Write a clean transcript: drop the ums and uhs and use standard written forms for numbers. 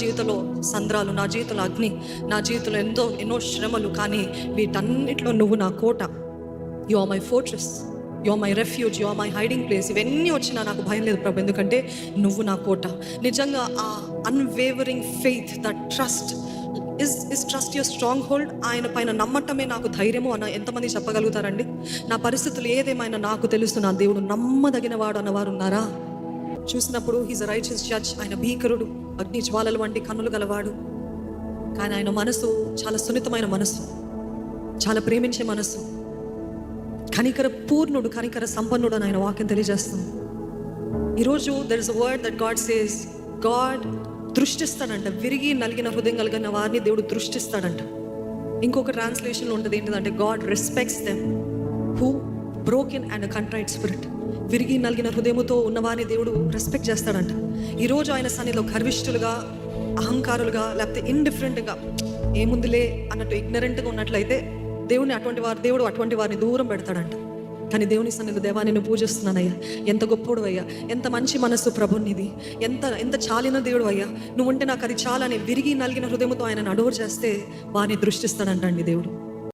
జీవితంలో సంద్రాలు, నా జీవితంలో అగ్ని, నా జీవితంలో ఎన్నో శ్రమలు, కానీ వీటన్నిటిలో నువ్వు నా కోట. You are my fortress, you are my refuge, you are my hiding place. ఇవన్నీ వచ్చినా నాకు భయం లేదు ప్రభు, ఎందుకంటే నువ్వు నా కోట. నిజంగా ఆ unwavering faith, that trust is trust your strong hold. ఆయన పైన నమ్మటమే నాకు ధైర్యము అన్న ఎంతమంది చెప్పగలుగుతారండి? నా పరిస్థితులు ఏదేమైనా నాకు తెలుసు, నా దేవుడు నమ్మదగిన వాడు అన్నవారు ఉన్నారా? చూసినప్పుడు హీజ్ అ రైచియస్ జడ్జ్. ఆయన భీకరుడు, అగ్ని జ్వాలలు వంటి కన్నులు గలవాడు, కానీ ఆయన మనసు చాలా సున్నితమైన మనసు, చాలా ప్రేమించే మనసు, కనికర పూర్ణుడు, కనికర సంపన్నుడు అని ఆయన వాక్యం తెలియజేస్తుంది. ఈరోజు there is a word that God says, God దృష్టిస్తాడంట. విరిగి నలిగిన హృదయం కలిగిన వారిని దేవుడు దృష్టిస్తాడంట. ఇంకొక ట్రాన్స్లేషన్లో ఉంటుంది ఏంటిదంటే, God respects them who broken and contrite spirit. విరిగి నలిగిన హృదయముతో ఉన్నవారిని దేవుడు రెస్పెక్ట్ చేస్తాడంట. ఈరోజు ఆయన సన్నిధిలో గర్విష్ఠులుగా, అహంకారులుగా, లేకపోతే ఇండిఫరెంట్గా, ఏముందిలే అన్నట్టు ఇగ్నరెంట్గా ఉన్నట్లయితే దేవుడు అటువంటి వారిని దూరం పెడతాడంట. కానీ దేవుని సన్నిధిలో, దేవా నిన్ను పూజిస్తున్నానయ్యా, ఎంత గొప్పోడు అయ్యా, ఎంత మంచి మనస్సు ప్రభునిది, ఎంత చాలిన దేవుడు అయ్యా, నువ్వు ఉంటే నాకు అది చాలని విరిగి నలిగిన హృదయంతో ఆయన అడవురు చేస్తే వారిని దృష్టిస్తాడంట అండి దేవుడు.